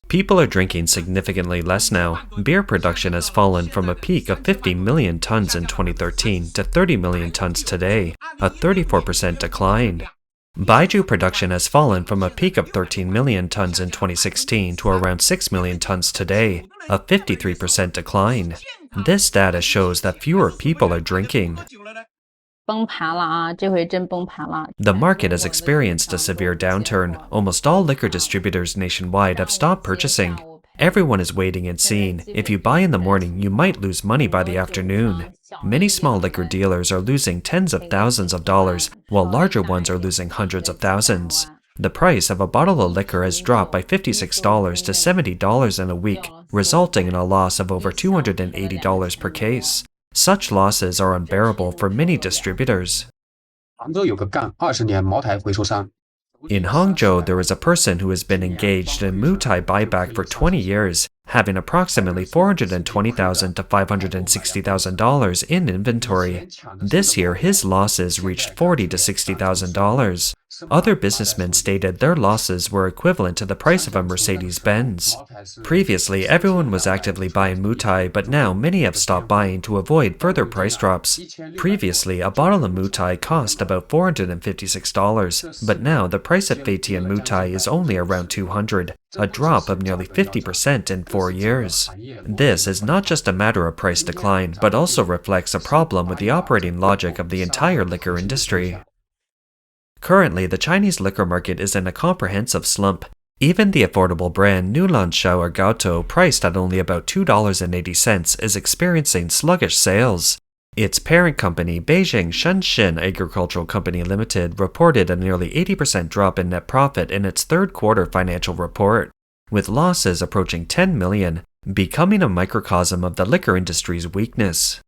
People are drinking significantly less now. Beer production has fallen from a peak of 50 million tons in 2013 to 30 million tons today, a 34% decline. Baijiu production has fallen from a peak of 13 million tons in 2016 to around 6 million tons today, a 53% decline. This data shows that fewer people are drinking. The market has experienced a severe downturn. Almost all liquor distributors nationwide have stopped purchasing. Everyone is waiting and seeing. If you buy in the morning, you might lose money by the afternoon. Many small liquor dealers are losing tens of thousands of dollars, while larger ones are losing hundreds of thousands. The price of a bottle of liquor has dropped by $56 to $70 in a week, resulting in a loss of over $280 per case. Such losses are unbearable for many distributors. In Hangzhou, there is a person who has been engaged in Moutai buyback for 20 years, having approximately $420,000 to $560,000 in inventory. This year, his losses reached $40,000 to $60,000. Other businessmen stated their losses were equivalent to the price of a Mercedes-Benz. Previously, everyone was actively buying Moutai, but now many have stopped buying to avoid further price drops. Previously, a bottle of Moutai cost about $456, but now the price of Feitian Moutai is only around $200, a drop of nearly 50% in 4 years. This is not just a matter of price decline, but also reflects a problem with the operating logic of the entire liquor industry. Currently, the Chinese liquor market is in a comprehensive slump. Even the affordable brand Nulanshao Erguotou, priced at only about $2.80, is experiencing sluggish sales. Its parent company, Beijing Shenzhen Agricultural Company Limited, reported a nearly 80% drop in net profit in its third quarter financial report, with losses approaching $10 million, becoming a microcosm of the liquor industry's weakness.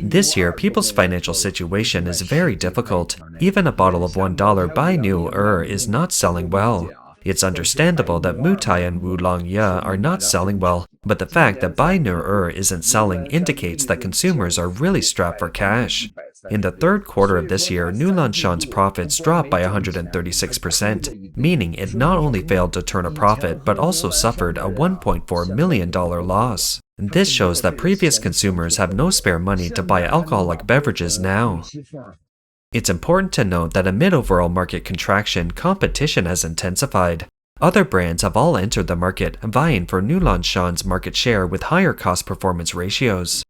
This year, people's financial situation is very difficult. Even a bottle of $1 Baijiu is not selling well. It's understandable that Moutai and Wulongye are not selling well, but the fact that Baijiu isn't selling indicates that consumers are really strapped for cash. In the third quarter of this year, Nulanshang's profits dropped by 136%, meaning it not only failed to turn a profit, but also suffered a $1.4 million loss. This shows that previous consumers have no spare money to buy alcoholic beverages now. It's important to note that amid overall market contraction, competition has intensified. Other brands have all entered the market, vying for Nulanshang's market share with higher cost-performance ratios.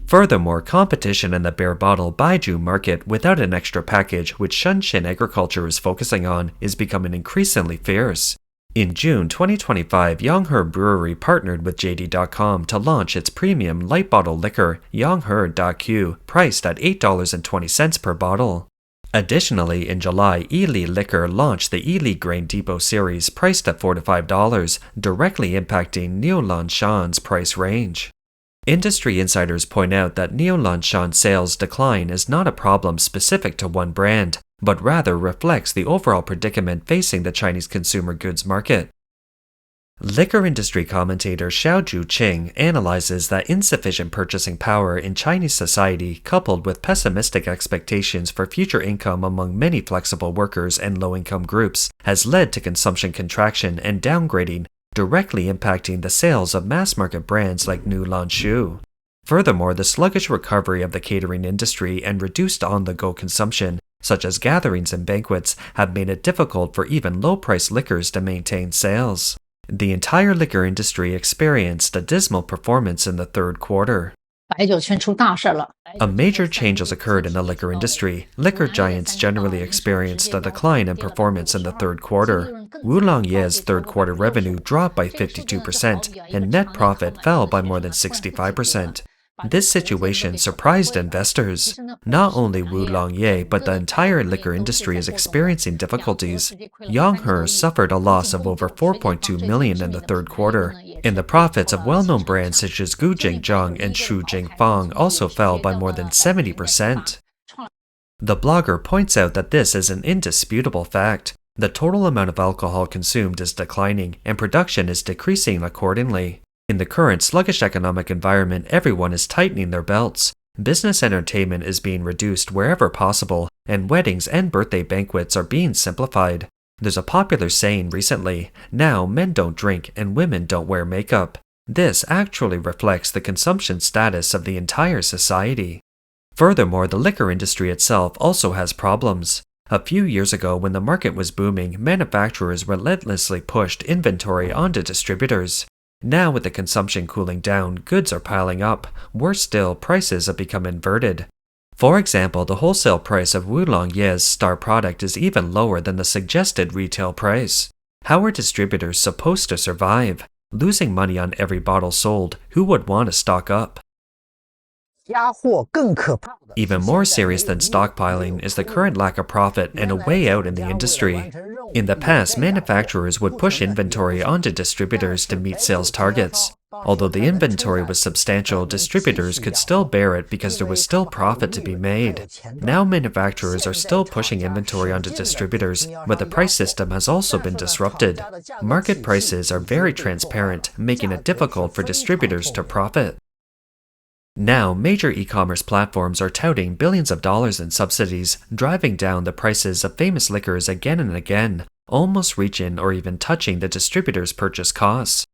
Furthermore, competition in the bare bottle Baijiu market without an extra package, which Shenzhen Agriculture is focusing on, is becoming increasingly fierce. In June 2025, Yanghe Brewery partnered with JD.com to launch its premium light bottle liquor, Yanghe.Q, priced at $8.20 per bottle. Additionally, in July, Yili Liquor launched the Yili Grain Depot series priced at $4 to $5, directly impacting Nulanshang's price range. Industry insiders point out that Nulanshang's sales decline is not a problem specific to one brand, but rather reflects the overall predicament facing the Chinese consumer goods market. Liquor industry commentator Xiaoju Qing analyzes that insufficient purchasing power in Chinese society, coupled with pessimistic expectations for future income among many flexible workers and low-income groups, has led to consumption contraction and downgrading, directly impacting the sales of mass-market brands like Nulanshou. Furthermore, the sluggish recovery of the catering industry and reduced on-the-go consumption, such as gatherings and banquets, have made it difficult for even low-priced liquors to maintain sales. The entire liquor industry experienced a dismal performance in the third quarter. A major change has occurred in the liquor industry. Liquor giants generally experienced a decline in performance in the third quarter. Wulongye's third quarter revenue dropped by 52%, and net profit fell by more than 65%. This situation surprised investors. Not only Wulongye, but the entire liquor industry is experiencing difficulties. Yanghe suffered a loss of over $4.2 million in the third quarter, and the profits of well-known brands such as Gujingzhang and Shujingfang also fell by more than 70%. The blogger points out that this is an indisputable fact. The total amount of alcohol consumed is declining, and production is decreasing accordingly. In the current sluggish economic environment, everyone is tightening their belts. Business entertainment is being reduced wherever possible, and weddings and birthday banquets are being simplified. There's a popular saying recently, now men don't drink and women don't wear makeup. This actually reflects the consumption status of the entire society. Furthermore, the liquor industry itself also has problems. A few years ago, when the market was booming, manufacturers relentlessly pushed inventory onto distributors. Now, with the consumption cooling down, goods are piling up. Worse still, prices have become inverted. For example, the wholesale price of Wulong Ye's star product is even lower than the suggested retail price. How are distributors supposed to survive? Losing money on every bottle sold, who would want to stock up? Even more serious than stockpiling is the current lack of profit and a way out in the industry. In the past, manufacturers would push inventory onto distributors to meet sales targets. Although the inventory was substantial, distributors could still bear it because there was still profit to be made. Now manufacturers are still pushing inventory onto distributors, but the price system has also been disrupted. Market prices are very transparent, making it difficult for distributors to profit. Now, major e-commerce platforms are touting billions of dollars in subsidies, driving down the prices of famous liquors again and again, almost reaching or even touching the distributors' purchase costs.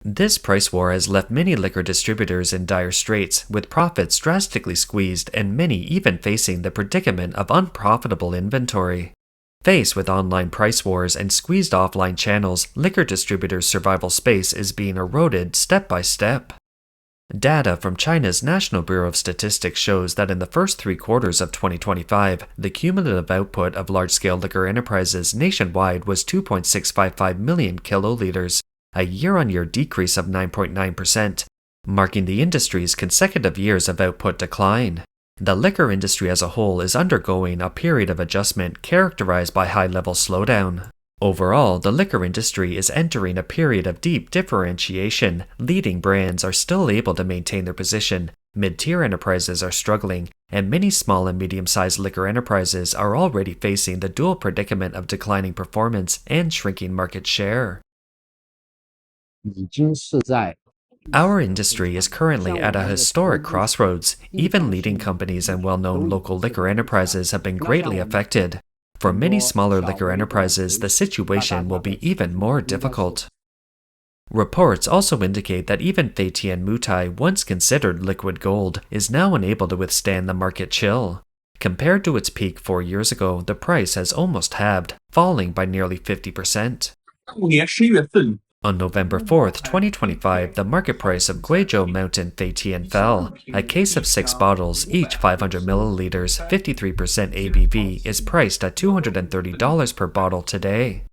This price war has left many liquor distributors in dire straits, with profits drastically squeezed and many even facing the predicament of unprofitable inventory. Faced with online price wars and squeezed offline channels, liquor distributors' survival space is being eroded step by step. Data from China's National Bureau of Statistics shows that in the first 3 quarters of 2025, the cumulative output of large-scale liquor enterprises nationwide was 2.655 million kiloliters, a year-on-year decrease of 9.9%, marking the industry's consecutive years of output decline. The liquor industry as a whole is undergoing a period of adjustment characterized by high-level slowdown. Overall, the liquor industry is entering a period of deep differentiation. Leading brands are still able to maintain their position, mid-tier enterprises are struggling, and many small and medium-sized liquor enterprises are already facing the dual predicament of declining performance and shrinking market share. Our industry is currently at a historic crossroads. Even leading companies and well-known local liquor enterprises have been greatly affected. For many smaller liquor enterprises, the situation will be even more difficult. Reports also indicate that even Feitian Moutai, once considered liquid gold, is now unable to withstand the market chill. Compared to its peak 4 years ago, the price has almost halved, falling by nearly 50%. On November 4th, 2025, the market price of Guizhou Mountain Feitian fell. A case of 6 bottles, each 500 milliliters, 53% ABV, is priced at $230 per bottle today.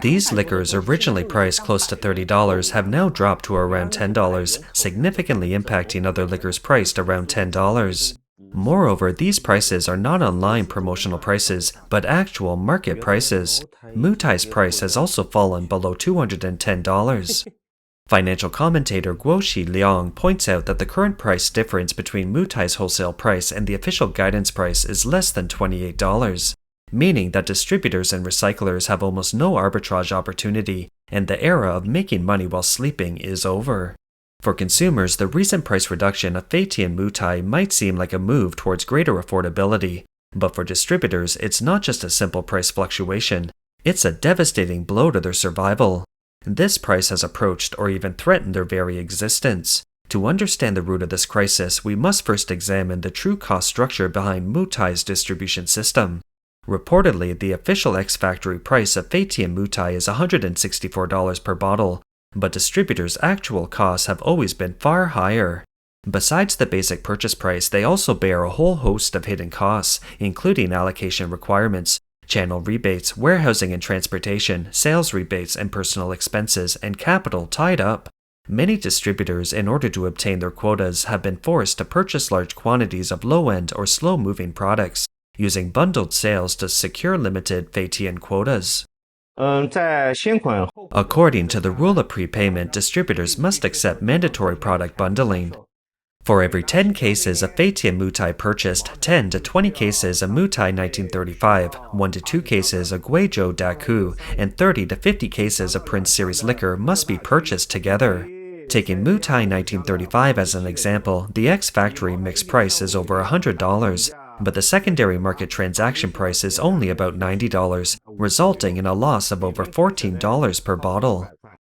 These liquors, originally priced close to $30, have now dropped to around $10, significantly impacting other liquors priced around $10. Moreover, these prices are not online promotional prices, but actual market prices. Moutai's price has also fallen below $210. Financial commentator Guoxi Liang points out that the current price difference between Moutai's wholesale price and the official guidance price is less than $28, meaning that distributors and recyclers have almost no arbitrage opportunity, and the era of making money while sleeping is over. For consumers, the recent price reduction of Feitian Moutai might seem like a move towards greater affordability, but for distributors, it's not just a simple price fluctuation, it's a devastating blow to their survival. This price has approached or even threatened their very existence. To understand the root of this crisis, we must first examine the true cost structure behind Moutai's distribution system. Reportedly, the official ex-factory price of Feitian Moutai is $164 per bottle, but distributors' actual costs have always been far higher. Besides the basic purchase price, they also bear a whole host of hidden costs, including allocation requirements, channel rebates, warehousing and transportation, sales rebates and personal expenses, and capital tied up. Many distributors, in order to obtain their quotas, have been forced to purchase large quantities of low-end or slow-moving products, using bundled sales to secure limited Feitian quotas. According to the rule of prepayment, distributors must accept mandatory product bundling. For every 10 cases of Feitian Moutai purchased, 10 to 20 cases of Moutai 1935, 1 to 2 cases of Guizhou Daku, and 30 to 50 cases of Prince Series liquor must be purchased together. Taking Moutai 1935 as an example, the ex-factory mix price is over $100, but the secondary market transaction price is only about $90, resulting in a loss of over $14 per bottle.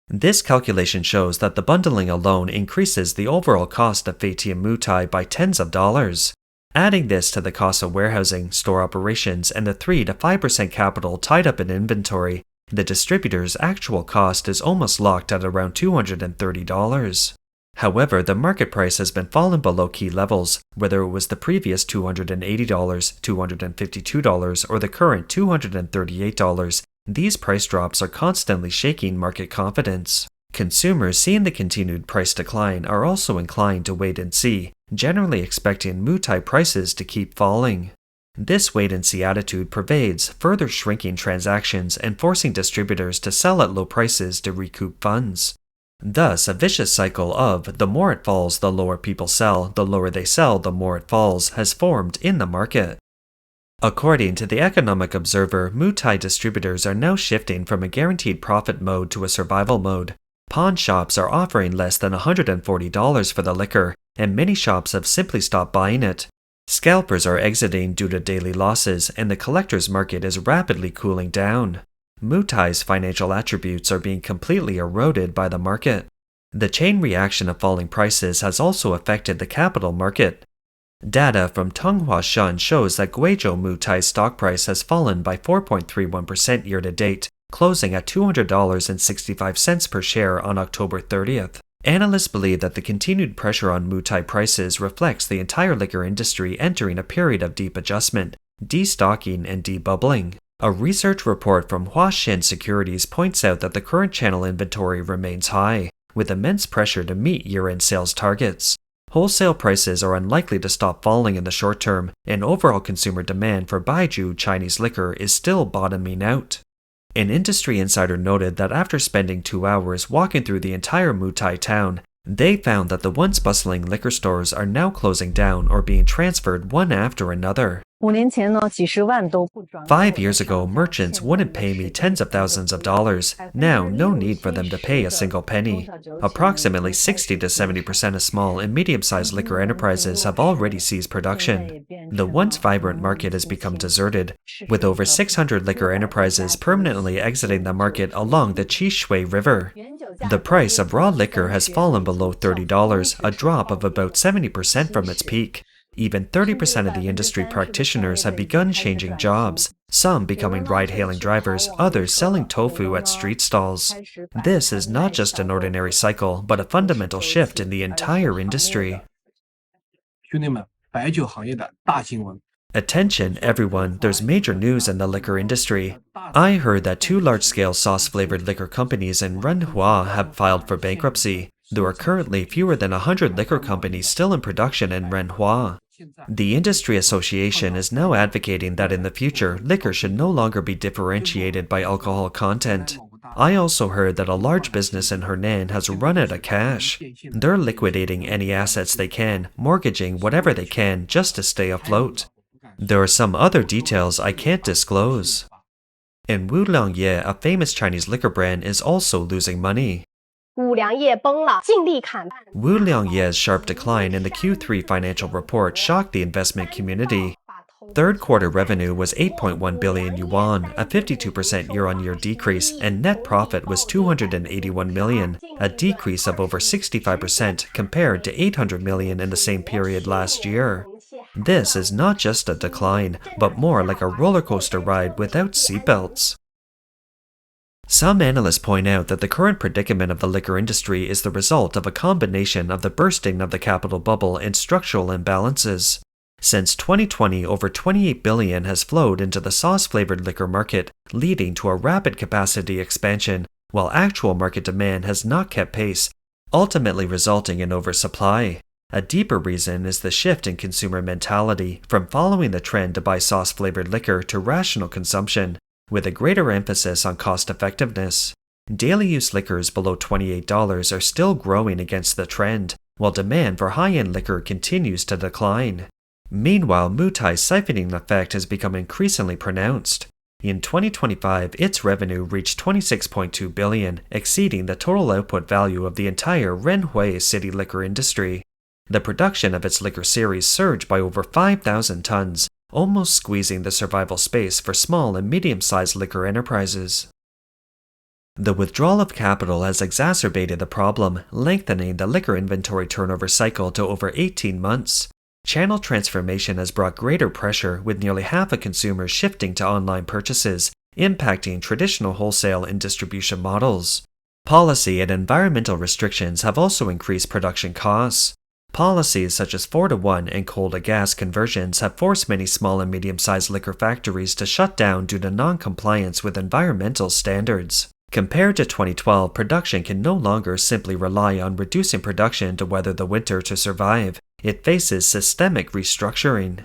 This calculation shows that the bundling alone increases the overall cost of Feitia Moutai by tens of dollars. Adding this to the cost of warehousing, store operations, and the 3 to 5% capital tied up in inventory, the distributor's actual cost is almost locked at around $230. However, the market price has been fallen below key levels, whether it was the previous $280, $252, or the current $238. These price drops are constantly shaking market confidence. Consumers, seeing the continued price decline, are also inclined to wait and see, generally expecting Moutai prices to keep falling. This wait-and-see attitude pervades, further shrinking transactions and forcing distributors to sell at low prices to recoup funds. Thus, a vicious cycle of the more it falls, the lower people sell, the lower they sell, the more it falls, has formed in the market. According to the Economic Observer, Moutai distributors are now shifting from a guaranteed profit mode to a survival mode. Pawn shops are offering less than $140 for the liquor, and many shops have simply stopped buying it. Scalpers are exiting due to daily losses, and the collector's market is rapidly cooling down. Moutai's financial attributes are being completely eroded by the market. The chain reaction of falling prices has also affected the capital market. Data from Tonghua Shun shows that Guizhou Moutai's stock price has fallen by 4.31% year-to-date, closing at $200.65 per share on October 30th. Analysts believe that the continued pressure on Moutai prices reflects the entire liquor industry entering a period of deep adjustment, destocking, and debubbling. A research report from Huaxin Securities points out that the current channel inventory remains high, with immense pressure to meet year-end sales targets. Wholesale prices are unlikely to stop falling in the short term, and overall consumer demand for Baijiu Chinese liquor is still bottoming out. An industry insider noted that after spending 2 hours walking through the entire Moutai town, they found that the once bustling liquor stores are now closing down or being transferred one after another. 5 years ago, merchants wouldn't pay me tens of thousands of dollars. Now, no need for them to pay a single penny. Approximately 60 to 70% of small and medium-sized liquor enterprises have already ceased production. The once vibrant market has become deserted, with over 600 liquor enterprises permanently exiting the market along the Qishui River. The price of raw liquor has fallen below $30, a drop of about 70% from its peak. Even 30% of the industry practitioners have begun changing jobs, some becoming ride-hailing drivers, others selling tofu at street stalls. This is not just an ordinary cycle, but a fundamental shift in the entire industry. Attention, everyone, there's major news in the liquor industry. I heard that 2 large-scale sauce-flavored liquor companies in Renhua have filed for bankruptcy. There are currently fewer than 100 liquor companies still in production in Renhua. The industry association is now advocating that in the future, liquor should no longer be differentiated by alcohol content. I also heard that a large business in Hernan has run out of cash. They're liquidating any assets they can, mortgaging whatever they can just to stay afloat. There are some other details I can't disclose. And Wuliangye, a famous Chinese liquor brand, is also losing money. Wuliangye's sharp decline in the Q3 financial report shocked the investment community. Third quarter revenue was 8.1 billion yuan, a 52% year-on-year decrease, and net profit was 281 million, a decrease of over 65% compared to 800 million in the same period last year. This is not just a decline, but more like a roller coaster ride without seatbelts. Some analysts point out that the current predicament of the liquor industry is the result of a combination of the bursting of the capital bubble and structural imbalances. Since 2020, over 28 billion has flowed into the sauce-flavored liquor market, leading to a rapid capacity expansion, while actual market demand has not kept pace, ultimately resulting in oversupply. A deeper reason is the shift in consumer mentality from following the trend to buy sauce-flavored liquor to rational consumption, with a greater emphasis on cost-effectiveness. Daily-use liquors below $28 are still growing against the trend, while demand for high-end liquor continues to decline. Meanwhile, Moutai's siphoning effect has become increasingly pronounced. In 2025, its revenue reached 26.2 billion, exceeding the total output value of the entire Renhui city liquor industry. The production of its liquor series surged by over 5,000 tons, almost squeezing the survival space for small and medium-sized liquor enterprises. The withdrawal of capital has exacerbated the problem, lengthening the liquor inventory turnover cycle to over 18 months. Channel transformation has brought greater pressure, with nearly half of consumers shifting to online purchases, impacting traditional wholesale and distribution models. Policy and environmental restrictions have also increased production costs. Policies such as 4-to-1 and coal-to-gas conversions have forced many small and medium-sized liquor factories to shut down due to non-compliance with environmental standards. Compared to 2012, production can no longer simply rely on reducing production to weather the winter to survive. It faces systemic restructuring.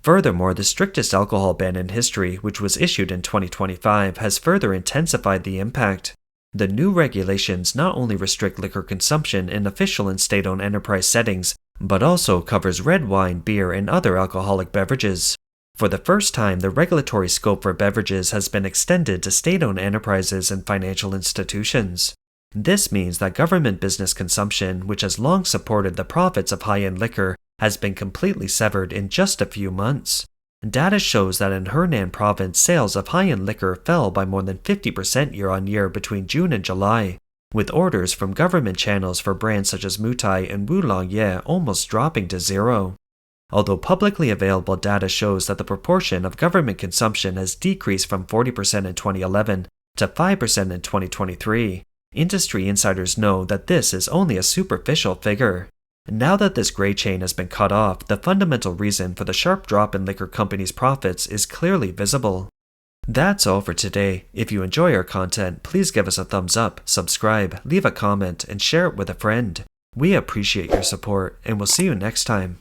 Furthermore, the strictest alcohol ban in history, which was issued in 2025, has further intensified the impact. The new regulations not only restrict liquor consumption in official and state-owned enterprise settings, but also covers red wine, beer, and other alcoholic beverages. For the first time, the regulatory scope for beverages has been extended to state-owned enterprises and financial institutions. This means that government business consumption, which has long supported the profits of high-end liquor, has been completely severed in just a few months. Data shows that in Henan province, sales of high-end liquor fell by more than 50% year-on-year between June and July, with orders from government channels for brands such as Moutai and Wulongye almost dropping to zero. Although publicly available data shows that the proportion of government consumption has decreased from 40% in 2011 to 5% in 2023, industry insiders know that this is only a superficial figure. Now that this gray chain has been cut off, the fundamental reason for the sharp drop in liquor companies' profits is clearly visible. That's all for today. If you enjoy our content, please give us a thumbs up, subscribe, leave a comment, and share it with a friend. We appreciate your support, and we'll see you next time.